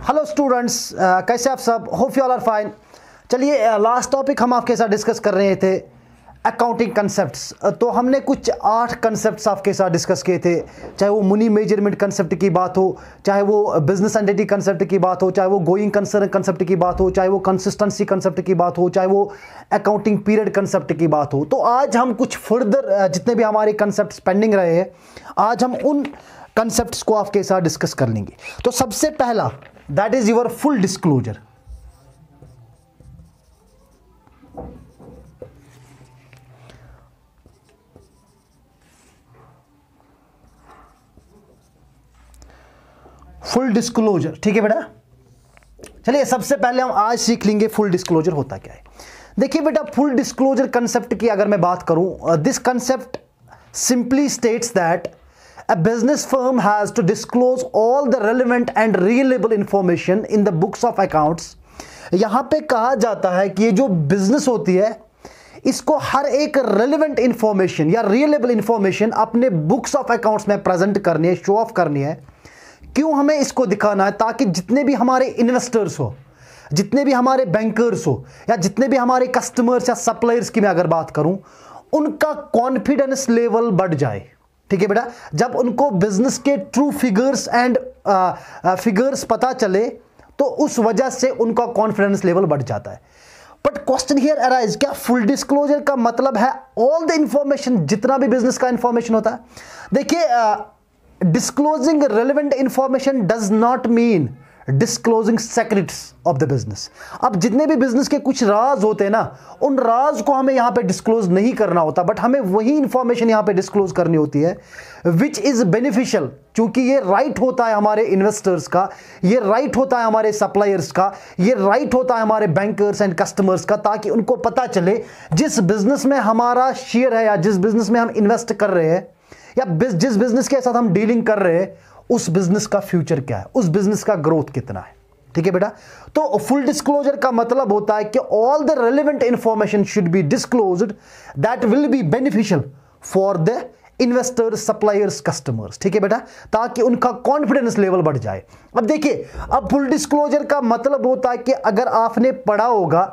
Hello students, कैसे आप सब? Hope you all are fine. चलिए, लास्ट टॉपिक हम आपके साथ डिस्कस कर रहे थे अकाउंटिंग कंसेप्ट्स। तो हमने कुछ 8 कंसेप्ट्स आपके साथ डिस्कस किए थे, चाहे वो मनी मेजरमेंट कंसेप्ट की बात हो, चाहे वो बिजनेस एंटिटी कंसेप्ट की बात हो, चाहे वो गोइंग कंसर्न कंसेप्ट की बात हो, चाहे वो कंसिस्टेंसी कंसेप्ट की बात हो, चाहे वो अकाउंटिंग पीरियड कंसेप्ट की बात हो। तो आज हम कुछ फर्दर जितने भी हमारे कंसेप्ट्स पेंडिंग रहे हैं, आज हम उन कंसेप्ट्स को आपके साथ डिस्कस कर लेंगे। तो सबसे पहला, that is your full disclosure. Full disclosure, ठीक है बेटा। चलिए, सबसे पहले हम आज सीख लेंगे फुल डिस्क्लोजर होता क्या है। देखिए बेटा, फुल डिस्क्लोजर कंसेप्ट की अगर मैं बात करूं, this concept simply states that a business firm has to disclose all the relevant and reliable information in the books of accounts। यहां पे कहा जाता है कि ये जो बिजनेस होती है, इसको हर एक रेलिवेंट इंफॉर्मेशन या रिलेबल इंफॉर्मेशन अपने बुक्स ऑफ अकाउंट्स में प्रेजेंट करनी है, शो ऑफ करनी है। क्यों हमें इसको दिखाना है? ताकि जितने भी हमारे इन्वेस्टर्स हो, जितने भी हमारे बैंकर्स हो, या जितने भी हमारे कस्टमर्स या सप्लायर्स की मैं अगर बात करूं, उनका कॉन्फिडेंस लेवल बढ़ जाए। ठीक है बेटा, जब उनको बिजनेस के ट्रू फिगर्स एंड फिगर्स पता चले, तो उस वजह से उनका कॉन्फिडेंस लेवल बढ़ जाता है। बट क्वेश्चन हियर अराइज, क्या फुल डिस्क्लोजर का मतलब है ऑल द इंफॉर्मेशन, जितना भी बिजनेस का इंफॉर्मेशन होता है? देखिए, disclosing relevant information does not mean disclosing secrets of the business. अब जितने भी बिजनेस के कुछ राज होते हैं ना, उन राज को हमें यहां पे डिस्क्लोज नहीं करना होता, बट हमें वही इंफॉर्मेशन यहां पे डिस्क्लोज करनी होती है विच इज बेनिफिशियल, क्योंकि ये राइट होता है हमारे इन्वेस्टर्स का, ये राइट होता है हमारे सप्लायर्स का, ये राइट होता है हमारे बैंकर्स एंड कस्टमर्स का, ताकि उनको पता चले जिस बिजनेस में हमारा शेयर है या जिस बिजनेस में हम इन्वेस्ट कर रहे हैं या जिस बिजनेस के साथ हम डीलिंग कर रहे हैं, उस बिजनेस का फ्यूचर क्या है, उस बिजनेस का ग्रोथ कितना है। ठीक है बेटा, तो फुल डिस्क्लोजर का मतलब होता है कि all the relevant information should be disclosed that will be beneficial for the investors, suppliers, customers. ठीक है बेटा, ताकि उनका कॉन्फिडेंस लेवल बढ़ जाए। अब देखिए, अब फुल डिस्क्लोजर का मतलब होता है कि अगर आपने पढ़ा होगा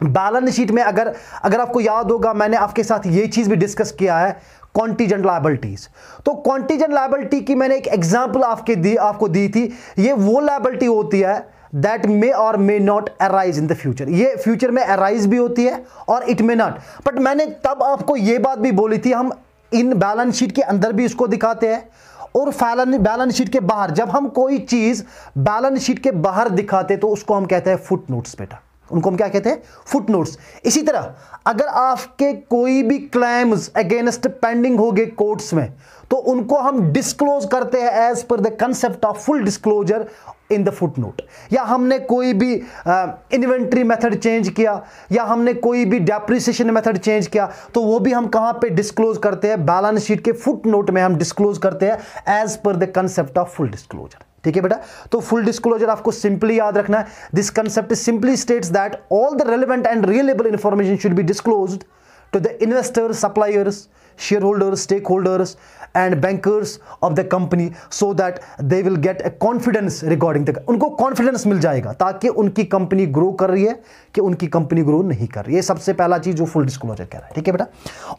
बैलेंस शीट में, अगर आपको याद होगा, मैंने आपके साथ ये चीज भी डिस्कस किया है, कॉन्टीजेंट लायबिलिटीज। तो कॉन्टीजेंट लायबिलिटी की मैंने एक एग्जांपल आपको दी थी। ये वो लायबिलिटी होती है दैट मे और may not arise in the future. ये फ्यूचर में अराइज भी होती है और इट मे नॉट। बट मैंने तब आपको ये बात भी बोली थी, हम इन बैलेंस शीट के अंदर भी इसको दिखाते हैं और बैलेंस शीट के बाहर। जब हम कोई चीज बैलेंस शीट के बाहर दिखाते तो उसको हम कहते हैं फुट नोट्स बेटा, उनको हम क्या कहते हैं? Foot notes. इसी तरह अगर आपके कोई भी क्लेम्स अगेंस्ट पेंडिंग हो गए कोर्ट्स में, तो उनको हम डिस्क्लोज करते हैं as per the concept of full disclosure in the footnote. या हमने कोई भी इन्वेंट्री मेथड चेंज किया, या हमने कोई भी डेप्रिसिएशन मेथड चेंज किया, तो वो भी हम कहां पे डिस्क्लोज करते हैं? बैलेंस शीट के फुट नोट में हम डिस्क्लोज करते हैं as per the concept of full disclosure. ठीक है बेटा, तो फुल डिस्क्लोजर आपको सिंपली याद रखना है। This concept simply states that all the relevant and reliable information should be disclosed to the investors, suppliers, shareholders, stakeholders and bankers of the company so that they will get a confidence regarding the, उनको confidence मिल जाएगा ताकि उनकी company grow कर रही है कि उनकी company grow नहीं कर रही है। ये सबसे पहला चीज जो फुल डिस्क्लोजर कह रहा है। ठीक है बेटा,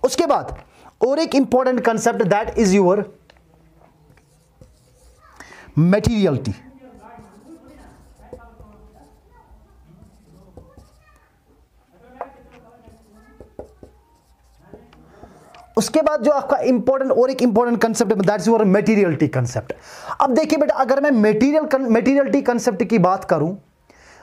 उसके बाद और एक important concept that is your materiality. उसके बाद जो आपका इंपॉर्टेंट और एक इंपॉर्टेंट कंसेप्ट है, दैट्स योर मटेरियलिटी कंसेप्ट। अब देखिए बेटा, अगर मैं मटेरियलिटी कंसेप्ट की बात करूं,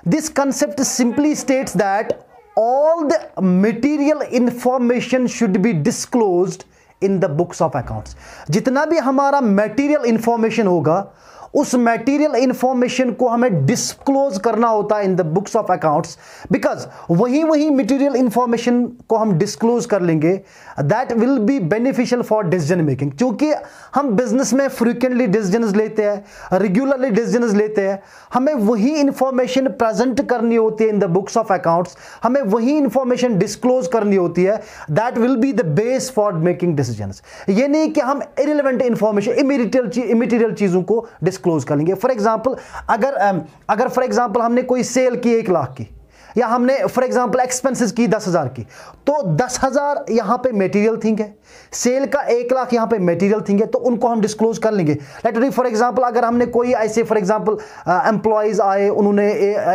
this concept simply states that all the material information should be disclosed in the books of accounts. जितना भी हमारा मटेरियल इंफॉर्मेशन होगा, उस मटेरियल इंफॉर्मेशन को हमें डिस्क्लोज करना होता है इन the books of accounts, because वही मटेरियल इंफॉर्मेशन को हम डिस्क्लोज कर लेंगे, that will be beneficial for decision making. क्योंकि हम बिजनेस में फ्रीक्वेंटली डिसीजंस लेते हैं, रेगुलरली डिसीजंस लेते हैं, हमें वही इंफॉर्मेशन प्रेजेंट करनी होती है इन द बुक्स ऑफ अकाउंट्स, हमें वही इंफॉर्मेशन डिस्क्लोज करनी होती है, that will be the base for making decisions. ये नहीं कि हम इररिलेवेंट इंफॉर्मेशन, इमैटेरियल चीजों को डिस्क्लोज डिस्क्लोज कर लेंगे। फॉर एग्जांपल अगर फॉर एग्जांपल हमने कोई सेल की 1 लाख की, या हमने फॉर एग्जांपल एक्सपेंसेस की 10,000 की, तो 10,000 यहां पे मटेरियल थिंग है, सेल का 1 लाख यहां पे मटेरियल थिंग है, तो उनको हम डिस्क्लोज कर लेंगे। लेट फॉर एग्जांपल अगर हमने कोई ऐसे फॉर एग्जांपल एम्प्लॉयज आए, उन्होंने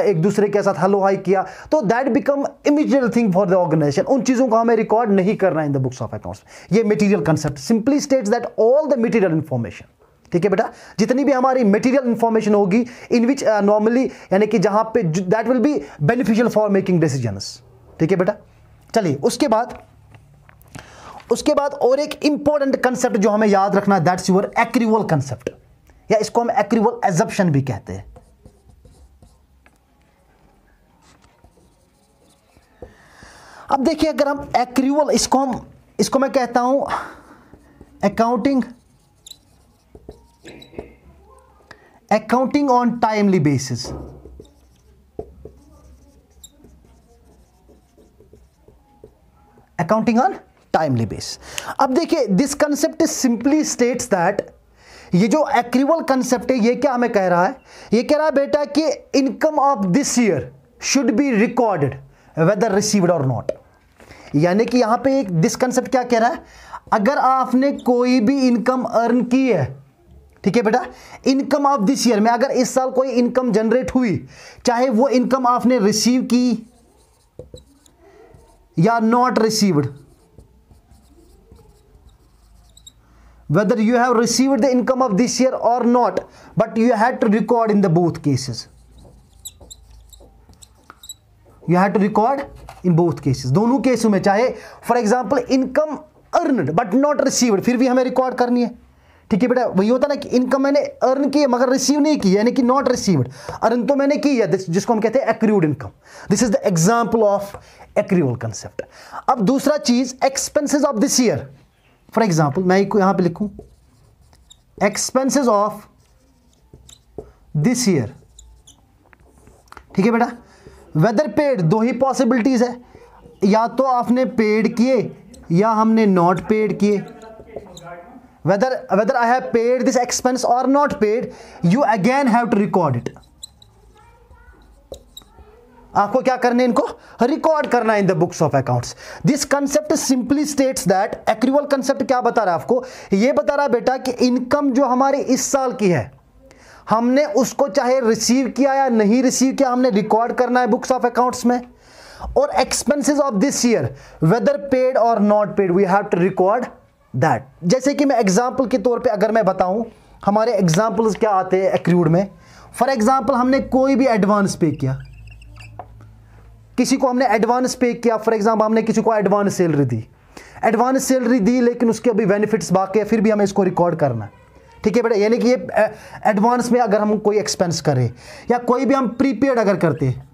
एक दूसरे के साथ हेलो हाई किया, तो that become immediate thing for the organisation. उन चीजों को हमें रिकॉर्ड नहीं करना in the books of accounts. ये material concept simply states that all the material information, ठीक है बेटा, जितनी भी हमारी मटेरियल इंफॉर्मेशन होगी इन विच नॉर्मली, यानी कि जहां पे that will be beneficial for making decisions, ठीक है बेटा। चलिए उसके बाद और एक इंपॉर्टेंट कंसेप्ट जो हमें याद रखना है, दैट्स योर एक्रिवल कंसेप्ट, या इसको हम एक्रिवल एजम्पशन भी कहते हैं। अब देखिए, अगर हम एक्रिवल, इसको मैं कहता हूं accounting on timely basis. Accounting on timely base. अब देखिए, this concept simply states that, ये जो एक्रिवल कंसेप्ट है ये क्या हमें कह रहा है, ये कह रहा है बेटा कि income of this year should be recorded whether received or not. यानी कि यहां पे एक दिस कंसेप्ट क्या कह रहा है, अगर आपने कोई भी इनकम अर्न की है, ठीक है बेटा, इनकम ऑफ दिस ईयर में अगर इस साल कोई इनकम जनरेट हुई, चाहे वो इनकम आपने रिसीव की या not received, whether you have received the income of this year or not, but you had to record in the both cases. You had to record in both cases, दोनों केसों में, चाहे for example income earned but not received, फिर भी हमें record करनी है, ठीक है बेटा। वही होता ना कि इनकम मैंने अर्न की है मगर रिसीव नहीं की, यानी कि नॉट रिसीव्ड। अर्न तो मैंने की है, जिसको हम कहते हैं accrued income. This is the example of accrual concept. अब दूसरा चीज, expenses of this year. For example मैं यहां पे लिखूं एक्सपेंसेस ऑफ दिस ईयर, ठीक है बेटा। वेदर पेड, दो ही पॉसिबिलिटीज है, या तो आपने पेड किए या हमने नॉट पेड किए। whether I have paid this expense or not paid, you again have to record it. आपको क्या करना है, इनको रिकॉर्ड करना है इन the books of accounts. This concept simply states that, accrual concept क्या बता रहा है आपको, ये बता रहा है बेटा कि इनकम जो हमारी इस साल की है, हमने उसको चाहे रिसीव किया या नहीं रिसीव किया, हमने रिकॉर्ड करना है बुक्स ऑफ अकाउंट्स में। और expenses of this year, whether paid और not paid, we have to record that. जैसे कि मैं एग्जाम्पल के तौर पे अगर मैं बताऊं, हमारे एग्जाम्पल्स क्या आते हैं एक्रूड में। फॉर एग्जाम्पल हमने कोई भी एडवांस पे किया, किसी को हमने एडवांस पे किया, फॉर एग्जाम्पल हमने किसी को एडवांस सैलरी दी, लेकिन उसके अभी बेनिफिट्स बाकी है, फिर भी हमें इसको रिकॉर्ड करना है, ठीक है बेटा। यानी कि ये एडवांस में अगर हम कोई एक्सपेंस करें, या कोई भी हम प्रीपेड अगर करते हैं,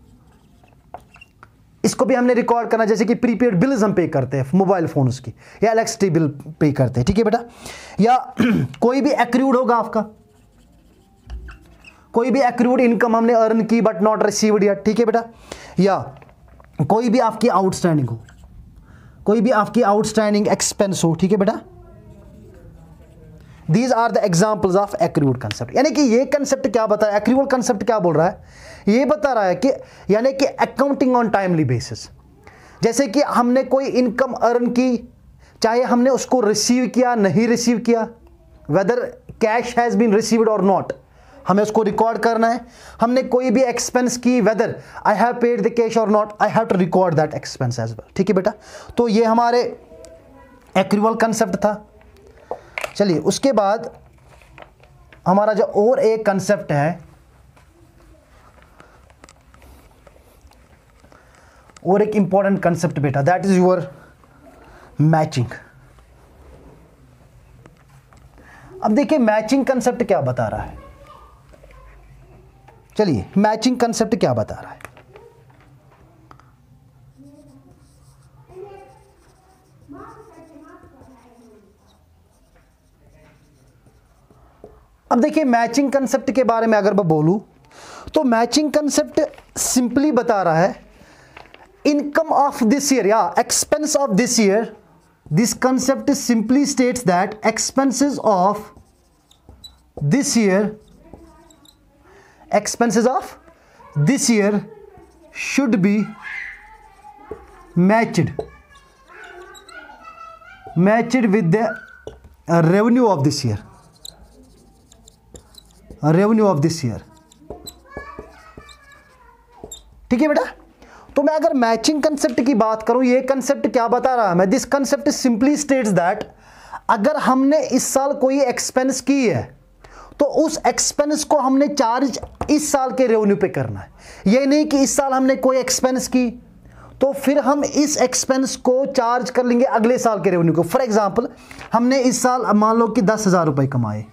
इसको भी हमने रिकॉर्ड करना। जैसे कि प्रीपेड बिल्स हम पे करते हैं मोबाइल फोन्स की, या इलेक्ट्रिसिटी बिल पे करते हैं, ठीक है बेटा। या कोई भी एक्रूड होगा आपका, कोई भी एक्रूड इनकम हमने अर्न की बट नॉट रिसीव्ड यet, ठीक है बेटा। या कोई भी आपकी आउटस्टैंडिंग हो, कोई भी आपकी आउटस्टैंडिंग एक्सपेंस हो, ठीक है बेटा। These are the examples of accrued concept. यानी कि ये कंसेप्ट क्या बता रहा है, एक्रूवल कंसेप्ट क्या बोल रहा है, ये बता रहा है कि यानी कि अकाउंटिंग ऑन टाइमली बेसिस। जैसे कि हमने कोई इनकम अर्न की, चाहे हमने उसको रिसीव किया नहीं रिसीव किया, whether cash has been received or not, हमें उसको रिकॉर्ड करना है। हमने कोई भी एक्सपेंस की, whether I have paid the cash और not, I have to record that expense as well, ठीक है बेटा। तो ये हमारे एक्रूवल कंसेप्ट था। चलिए उसके बाद हमारा जो और एक कंसेप्ट है, और एक इंपॉर्टेंट कंसेप्ट बेटा, दैट इज योर मैचिंग। अब देखिए मैचिंग कंसेप्ट क्या बता रहा है। चलिए मैचिंग कंसेप्ट क्या बता रहा है। अब देखिए मैचिंग कंसेप्ट के बारे में अगर मैं बोलूं तो मैचिंग कंसेप्ट सिंपली बता रहा है इनकम ऑफ दिस ईयर या expense of this year. This concept simply states that expenses of this year expenses of this year should be matched with the revenue of this year. Revenue of this year. ठीक है बेटा। तो मैं अगर matching concept की बात करूं, ये कंसेप्ट क्या बता रहा है मैं, this concept simply states that अगर हमने इस साल कोई एक्सपेंस की है तो उस एक्सपेंस को हमने चार्ज इस साल के रेवेन्यू पे करना है। ये नहीं कि इस साल हमने कोई एक्सपेंस की तो फिर हम इस एक्सपेंस को चार्ज कर लेंगे अगले साल के रेवेन्यू को। फॉर एग्जांपल हमने इस साल मान लो कि 10,000 रुपए कमाए,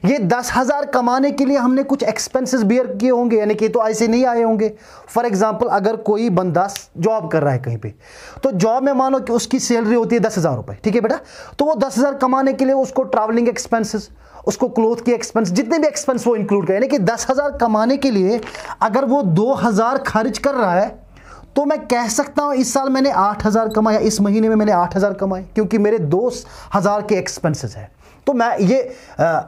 ये 10,000 कमाने के लिए हमने कुछ एक्सपेंसेस बियर किए होंगे, यानी कि तो ऐसे नहीं आए होंगे। फॉर एग्जांपल अगर कोई बंदा जॉब कर रहा है कहीं पे, तो जॉब में मानो कि उसकी सैलरी होती है 10,000 रुपए, ठीक है बेटा। तो वो 10,000 कमाने के लिए उसको ट्रैवलिंग एक्सपेंसेस, उसको क्लोथ के एक्सपेंस, जितने भी एक्सपेंस वो इंक्लूड करें, यानी कि 10,000 कमाने के लिए अगर वो 2,000 खर्च कर रहा है तो मैं कह सकता हूं इस साल मैंने 8,000 कमाया, इस महीने में मैंने 8,000 कमाए, क्योंकि मेरे 2,000 के एक्सपेंसेस है। तो मैं ये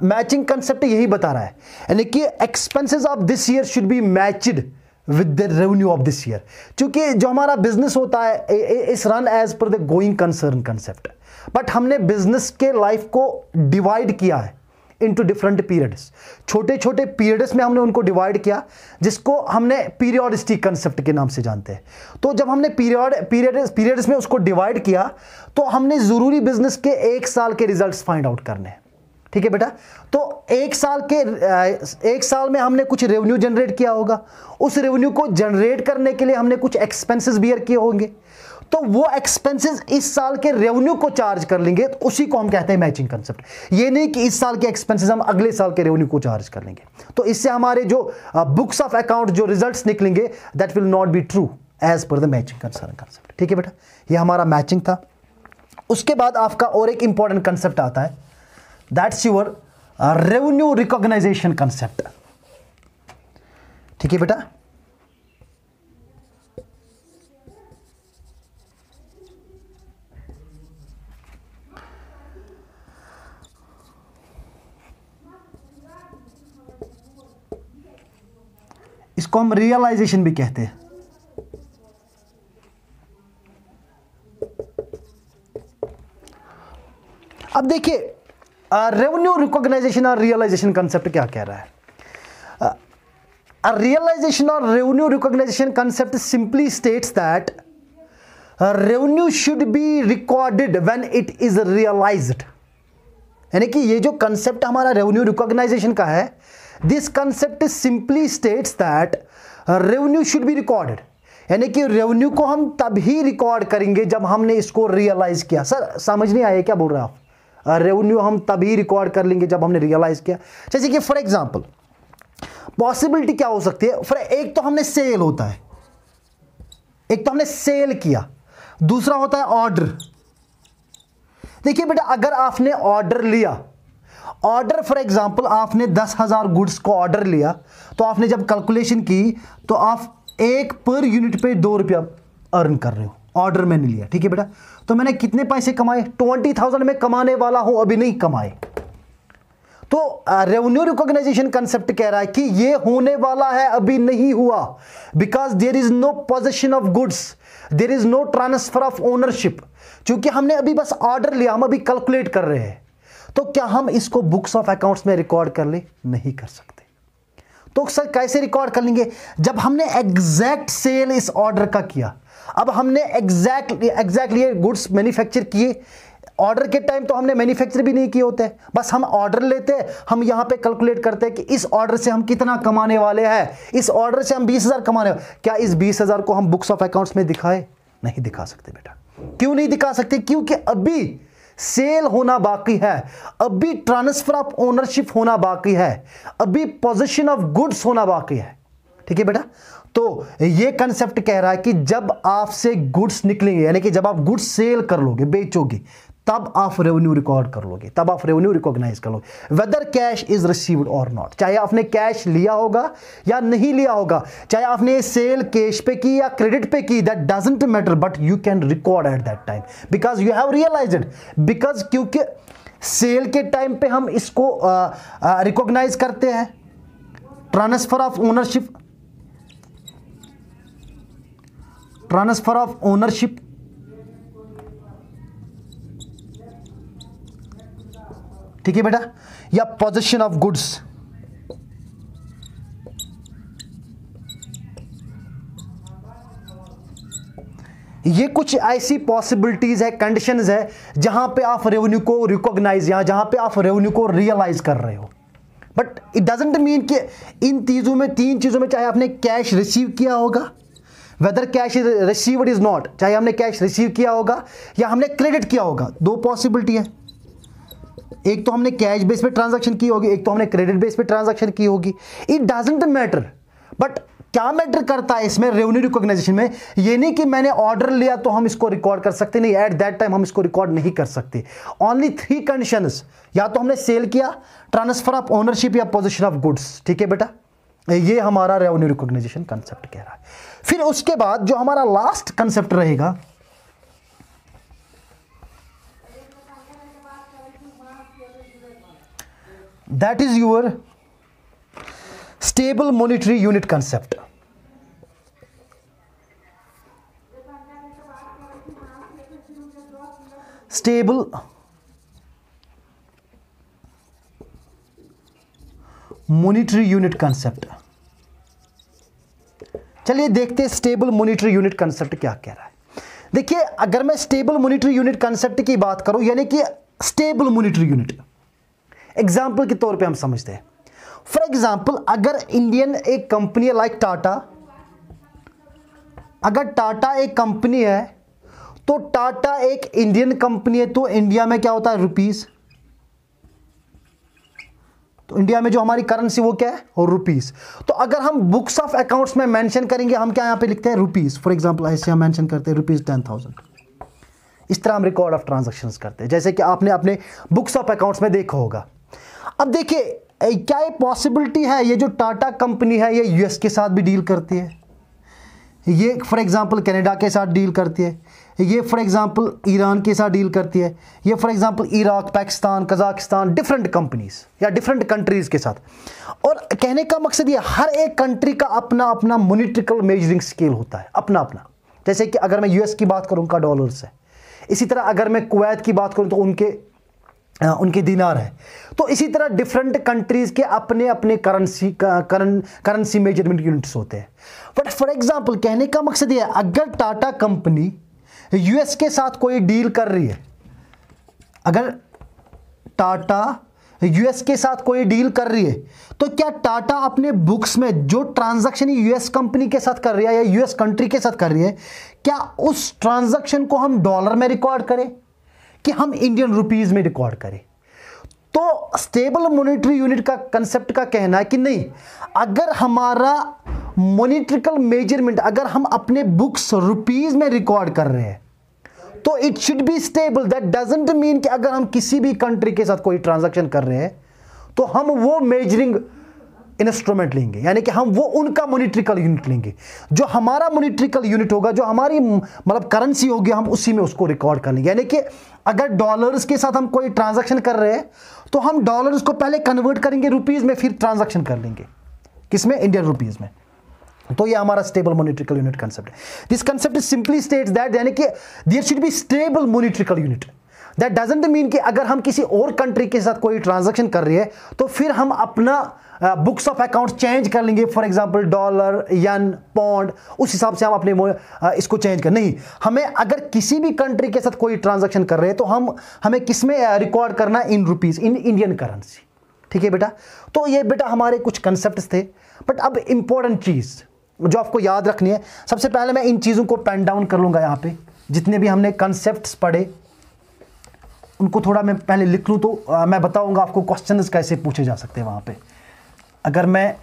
मैचिंग कंसेप्ट यही बता रहा है, यानी कि expenses of this year should be matched with the revenue of this year. क्योंकि जो हमारा बिजनेस होता है इस run as per the going concern concept, but हमने बिजनेस के लाइफ को डिवाइड किया है इनटू डिफरेंट पीरियड्स, छोटे छोटे पीरियड्स में हमने उनको डिवाइड किया, जिसको हमने पीरियोडिसिटी कंसेप्ट के नाम से जानते हैं। तो जब हमने पीरियड्स में उसको डिवाइड किया तो हमने जरूरी बिजनेस के एक साल के रिजल्ट्स फाइंड आउट करने हैं, ठीक है बेटा। तो एक साल में हमने कुछ रेवेन्यू जनरेट किया होगा, उस रेवेन्यू को जनरेट करने के लिए हमने कुछ एक्सपेंसेस बियर किए होंगे, तो वो एक्सपेंसेस इस साल के रेवेन्यू को चार्ज कर लेंगे, तो उसी को हम कहते हैं मैचिंग कंसेप्ट। ये नहीं कि इस साल के एक्सपेंसेस हम अगले साल के रेवेन्यू को चार्ज कर लेंगे, तो इससे हमारे जो बुक्स ऑफ अकाउंट जो रिजल्ट्स निकलेंगे that will not be true as per the matching concern concept, ठीक है बेटा। ये हमारा मैचिंग था। उसके बाद आपका और एक इंपॉर्टेंट कंसेप्ट आता है, that's your revenue recognisation concept, ठीक है बेटा। इसको हम रियलाइजेशन भी कहते हैं। अब देखिए रेवेन्यू रिकॉग्नाइजेशन और रियलाइजेशन कंसेप्ट क्या कह रहा है। रियलाइजेशन और revenue recognisation concept simply states that revenue should be recorded when it is realised, यानी कि ये जो कंसेप्ट हमारा रेवेन्यू रिकॉग्नाइजेशन का है, this concept simply states that revenue should be recorded, यानी कि रेवेन्यू को हम तभी रिकॉर्ड करेंगे जब हमने इसको रियलाइज किया। सर समझ नहीं आया क्या बोल रहे हैं आप? रेवेन्यू हम तभी रिकॉर्ड कर लेंगे जब हमने रियलाइज किया। जैसे कि फॉर एग्जांपल पॉसिबिलिटी क्या हो सकती है, एक तो हमने सेल होता है, एक तो हमने सेल किया, दूसरा होता है ऑर्डर। देखिए बेटा अगर आपने ऑर्डर लिया, ऑर्डर फॉर एग्जांपल आपने 10,000 गुड्स को ऑर्डर लिया, तो आपने जब कैलकुलेशन की तो आप एक पर यूनिट पे 2 रुपया अर्न कर रहे हो, ऑर्डर मैंने लिया, ठीक है बेटा। तो मैंने कितने पैसे कमाए? 20,000 में कमाने वाला हूं, अभी नहीं कमाए। तो रेवेन्यू रिकॉग्नाइजेशन कंसेप्ट कह रहा है कि ये होने वाला है, अभी नहीं हुआ, because there is no possession of goods, there is no transfer of ownership. क्योंकि हमने अभी बस ऑर्डर लिया, हम अभी कैलकुलेट कर रहे हैं, तो क्या हम इसको बुक्स ऑफ अकाउंट्स में रिकॉर्ड कर ले? नहीं कर सकते। तो सर कैसे रिकॉर्ड कर लेंगे? जब हमने एग्जैक्ट सेल इस ऑर्डर का किया, अब हमने एग्जैक्टली गुड्स मैन्युफैक्चर किए, ऑर्डर के टाइम तो हमने मैन्युफैक्चर भी नहीं किए होते, बस हम ऑर्डर लेते हैं, हम यहां पे कैलकुलेट करते हैं कि इस ऑर्डर से हम कितना कमाने वाले हैं, इस ऑर्डर से हम 20,000 कमाने वाले। क्या इस 20,000 को हम बुक्स ऑफ अकाउंट्स में दिखाए? नहीं दिखा सकते बेटा। क्यों नहीं दिखा सकते? क्योंकि अभी सेल होना बाकी है, अभी ट्रांसफर ऑफ ओनरशिप होना बाकी है, अभी पोजीशन ऑफ गुड्स होना बाकी है, ठीक है बेटा। तो ये कंसेप्ट कह रहा है कि जब आपसे गुड्स निकलेंगे, यानी कि जब आप गुड्स सेल कर लोगे, बेचोगे, तब आप रेवेन्यू रिकॉर्ड कर लोगे, तब आप रेवेन्यू रिकॉग्नाइज कर लोगे, weather cash is received or not. चाहे आपने कैश लिया होगा या नहीं लिया होगा, चाहे आपने सेल कैश पे की या क्रेडिट पे की, that doesn't matter, but you can record at that time because you have realised. Because क्योंकि सेल के टाइम पे हम इसको रिकॉग्नाइज करते हैं, transfer of ownership, transfer of ownership, ठीक है बेटा, या पोजीशन ऑफ गुड्स। ये कुछ ऐसी पॉसिबिलिटीज है, कंडीशंस है जहां पे आप रेवेन्यू को रिकॉग्नाइज या जहां पे आप रेवेन्यू को रियलाइज कर रहे हो। बट इट डजंट मीन कि इन चीजों में, तीन चीजों में, चाहे आपने कैश रिसीव किया होगा, whether cash is received is not, चाहे हमने कैश रिसीव किया होगा या हमने क्रेडिट किया होगा, दो पॉसिबिलिटी है। एक तो हमने कैश बेस पे ट्रांजैक्शन की होगी, एक तो हमने क्रेडिट बेस पे ट्रांजैक्शन की होगी। इट डजंट मैटर, बट क्या मैटर करता है इसमें रेवेन्यू रिकॉग्नाइजेशन में, ये नहीं कि मैंने ऑर्डर लिया तो हम इसको रिकॉर्ड कर सकते, नहीं, एट दैट टाइम हम इसको रिकॉर्ड नहीं कर सकते। ओनली 3 कंडीशंस, या तो हमने सेल किया, ट्रांसफर ऑफ ओनरशिप या पोजीशन ऑफ गुड्स, ठीक है बेटा। ये हमारा रेवेन्यू रिकॉग्नाइजेशन कंसेप्ट कह रहा है। फिर उसके बाद जो हमारा लास्ट कंसेप्ट रहेगा, that is your stable monetary unit concept. Stable monetary unit concept. चलिए देखते हैं स्टेबल मॉनेटरी यूनिट कंसेप्ट क्या कह रहा है। देखिए, अगर मैं स्टेबल मॉनेटरी यूनिट कंसेप्ट की बात करूं, यानी कि स्टेबल मॉनेटरी यूनिट, एग्जांपल के तौर पे हम समझते हैं। फॉर एग्जांपल, अगर इंडियन एक कंपनी है लाइक टाटा, अगर टाटा एक कंपनी है तो टाटा एक इंडियन कंपनी है, तो इंडिया में क्या होता है, रुपीस। तो इंडिया में जो हमारी करेंसी वो क्या है, और रुपीस। तो अगर हम बुक्स ऑफ अकाउंट्स में मेंशन करेंगे, हम क्या यहां पे लिखते हैं, रुपीस। फॉर एग्जांपल ऐसे हम मेंशन करते हैं रुपीस 10,000। इस तरह हम रिकॉर्ड ऑफ ट्रांजैक्शंस करते हैं, जैसे कि आपने अपने बुक्स ऑफ अकाउंट्स में देखा होगा। अब देखिए, क्या ये पॉसिबिलिटी है, ये जो टाटा कंपनी है ये यूएस के साथ भी डील करती है, ये फॉर एग्जांपल कनाडा के साथ डील करती है, ये फॉर एग्जांपल ईरान के साथ डील करती है, ये for example Iraq, Pakistan, Kazakhstan, different companies या डिफरेंट कंट्रीज के साथ। और कहने का मकसद ये, हर एक कंट्री का अपना अपना मॉनेटरिकल मेजरिंग स्केल होता है, अपना अपना। जैसे कि अगर मैं यूएस की बात करूं, उनका डॉलर्स है। इसी तरह अगर मैं कुवैत की बात करूं तो उनके दिनार है। तो इसी तरह डिफरेंट कंट्रीज के अपने अपने करेंसी मेजरमेंट यूनिट्स होते हैं। बट फॉर एग्जांपल, कहने का मकसद ये है, अगर टाटा कंपनी यूएस के साथ कोई डील कर रही है, अगर टाटा यूएस के साथ कोई डील कर रही है, तो क्या टाटा अपने बुक्स में जो ट्रांजैक्शन यूएस कंपनी के साथ कर रही है या यूएस कंट्री के साथ कर रही है, क्या उस ट्रांजैक्शन को हम डॉलर में रिकॉर्ड करें कि हम इंडियन रुपीस में रिकॉर्ड करें? तो स्टेबल मॉनेटरी यूनिट का कंसेप्ट का कहना है कि नहीं, अगर हमारा मॉनेटरिकल मेजरमेंट, अगर हम अपने बुक्स रुपीस में रिकॉर्ड कर रहे हैं, तो it should be stable. That doesn't mean कि अगर हम किसी भी कंट्री के साथ कोई ट्रांजैक्शन कर रहे हैं तो हम वो मेजरिंग इंस्ट्रूमेंट लेंगे, यानी कि हम वो उनका मॉनेटरिकल यूनिट लेंगे। जो हमारा मॉनेटरिकल यूनिट होगा, जो हमारी मतलब करेंसी होगी, हम उसी में उसको रिकॉर्ड कर लेंगे। यानी कि अगर डॉलर्स के साथ हम कोई ट्रांजैक्शन कर रहे हैं तो हम डॉलर्स को पहले कन्वर्ट करेंगे रुपीस में, फिर ट्रांजैक्शन कर लेंगे किसमें, इंडियन रुपीस में। तो ये हमारा स्टेबल मॉनेटरिकल यूनिट कंसेप्ट है। This concept simply states that, यानी कि there should be stable monetarical unit. That doesn't mean कि अगर हम किसी और कंट्री के साथ कोई ट्रांजैक्शन कर रही है तो फिर हम अपना बुक्स ऑफ अकाउंट चेंज कर लेंगे, for example dollar, yen, pound, उस हिसाब से हम अपने इसको चेंज कर। नहीं, हमें अगर किसी भी कंट्री के साथ कोई ट्रांजैक्शन कर रहे हैं तो हमें किस में रिकॉर्ड करना, इन रुपीस, इन इंडियन करेंसी। ठीक है बेटा। तो ये बेटा हमारे कुछ कंसेप्ट थे। बट अब इंपॉर्टेंट चीज़ जो आपको याद रखनी है, सबसे पहले मैं इन चीज़ों को पेन डाउन कर लूँगा यहाँ पे, जितने भी हमने कंसेप्ट्स पढ़े उनको थोड़ा मैं पहले लिख लूँ, तो मैं बताऊँगा आपको क्वेश्चंस कैसे पूछे जा सकते हैं वहाँ पे। अगर मैं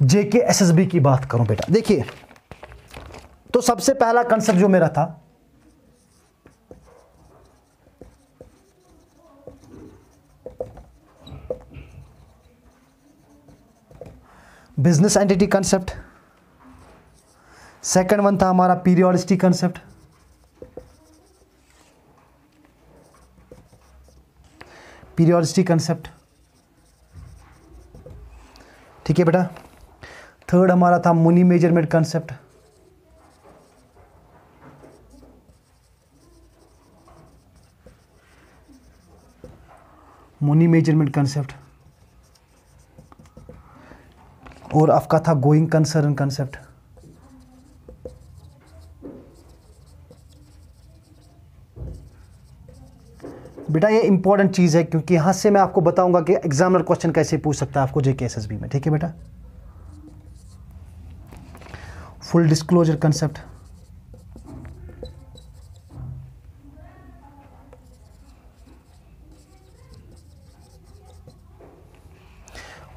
जेके एसएसबी की बात करूँ बेटा, देखिए, तो सबसे पहला कंसेप्ट जो मेरा था, business entity concept. Second one था हमारा पीरियोडिसिटी कंसेप्ट। पीरियोडिसिटी कंसेप्ट, ठीक ठीक है बेटा। थर्ड हमारा था money measurement concept. Money measurement concept. और आपका था गोइंग कंसर्न कंसेप्ट। बेटा ये इंपॉर्टेंट चीज़ है क्योंकि यहां से मैं आपको बताऊंगा कि एग्जामिनर क्वेश्चन कैसे पूछ सकता है आपको जेके एसएसबी में। ठीक है बेटा। Full disclosure concept.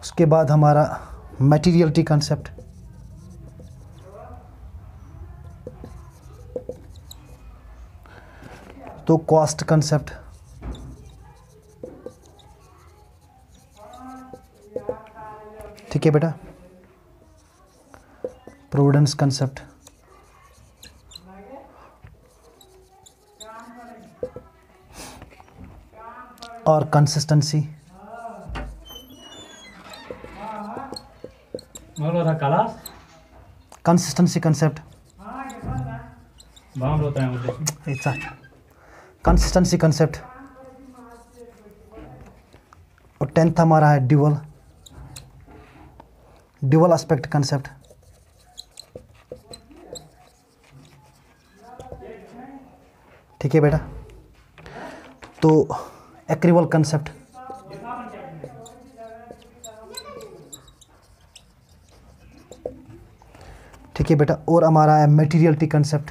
उसके बाद हमारा मटेरियलिटी कंसेप्ट। तो कॉस्ट कंसेप्ट। ठीक है बेटा। Prudence concept. और consistency. Consistency concept. Consistency concept. और 10th हमारा है ड्यूअल एस्पेक्ट कंसेप्ट। ठीक है बेटा। तो एक्रिवल कंसेप्ट। ठीक है बेटा। और हमारा है मटेरियलिटी कंसेप्ट।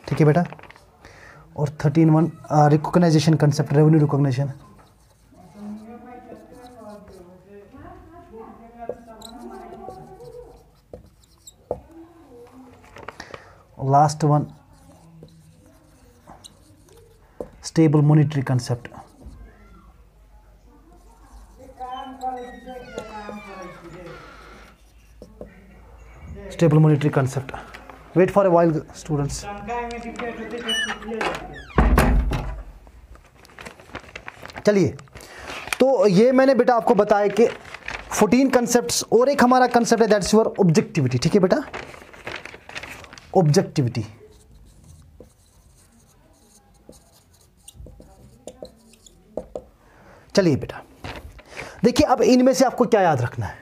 ठीक है बेटा। और 13 recognisation concept, revenue recognition. Last one stable monetary concept. Stable monetary concept. Wait for a while students. चलिए, तो ये मैंने बेटा आपको बताया कि 14 कंसेप्ट्स और एक हमारा कंसेप्ट है दैट्स योर ऑब्जेक्टिविटी। ठीक है बेटा, ऑब्जेक्टिविटी। चलिए बेटा देखिए, अब इनमें से आपको क्या याद रखना है।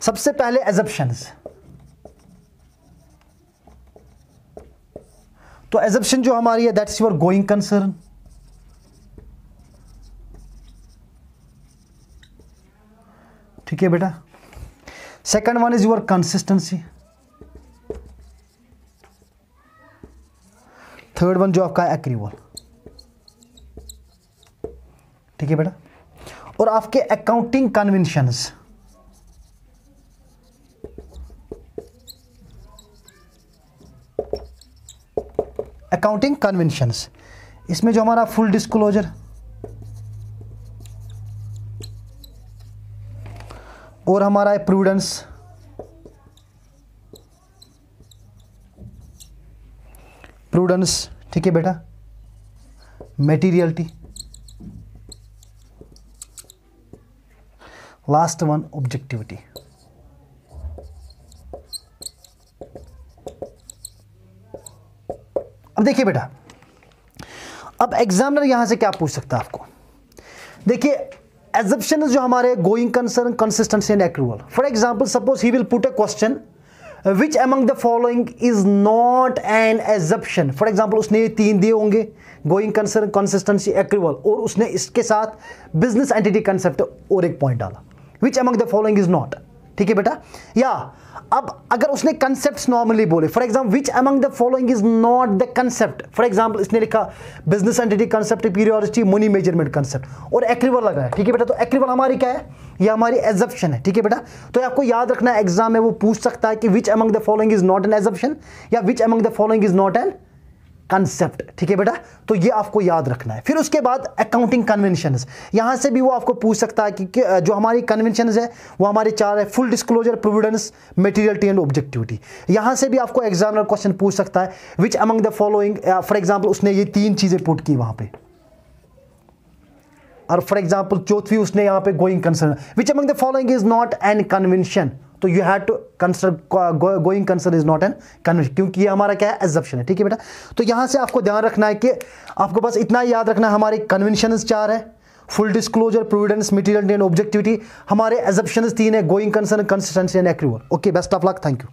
सबसे पहले एजम्पशंस। तो एजम्पशन जो हमारी है दैट्स योर गोइंग कंसर्न। ठीक है बेटा। Second one is your consistency. Third one जो आपका एक्रिवल। ठीक है बेटा। और आपके अकाउंटिंग कन्वेंशंस। अकाउंटिंग कन्वेंशंस, इसमें जो हमारा फुल डिस्क्लोजर और हमारा है प्रूडेंस। ठीक है बेटा। मटेरियलिटी। Last one objectivity. अब देखिए बेटा, अब एग्जामिनर यहां से क्या पूछ सकता है आपको। देखिए एजम्पशन जो हमारे going concern, consistency and accrual. For example suppose he will put a question which among the following is not an assumption. For example उसने ये 3 दिए होंगे, गोइंग कंसर्न, कंसिस्टेंसी, एक्रूवल, और उसने इसके साथ बिजनेस एंटिटी कंसेप्ट और एक पॉइंट डाला, विच among the following is not. ठीक है बेटा। या अब अगर उसने कंसेप्ट्स नॉर्मली बोले, for example which among the following is not the concept. For example इसने लिखा business entity concept, periodicity, money measurement concept और एक्रिवल लगाया। ठीक है बेटा। तो एक्रिवल हमारी क्या है, ये हमारी एजम्पशन है। ठीक है बेटा। तो आपको याद रखना है एग्जाम में वो पूछ सकता है कि which among the following is not an assumption या which among the following is not an concept, ठीक है बेटा, तो ये आपको याद रखना है। फिर उसके बाद अकाउंटिंग कन्वेंशंस, यहां से भी वो आपको पूछ सकता है कि जो हमारी कन्वेंशंस है वो हमारे 4 है, full disclosure, Providence, materiality and objectivity. यहां से भी आपको एग्जामिनर क्वेश्चन पूछ सकता है विच among the following, for example उसने ये 3 चीजें पुट की वहां पे, और फॉर एग्जांपल चौथी उसने यहां पे going concern, which among the following is not an convention, तो you have to consider going concern is not an convention, क्योंकि ये हमारा क्या है, एजम्पशन है, ठीक है बेटा। तो यहां से आपको ध्यान रखना है कि आपको बस इतना याद रखना है, हमारे कन्वेंशंस 4 है, full disclosure, Providence, materiality and objectivity, हमारे एजम्पशंस 3 है, going concern, consistency and accrual. Okay, best of luck, thank you.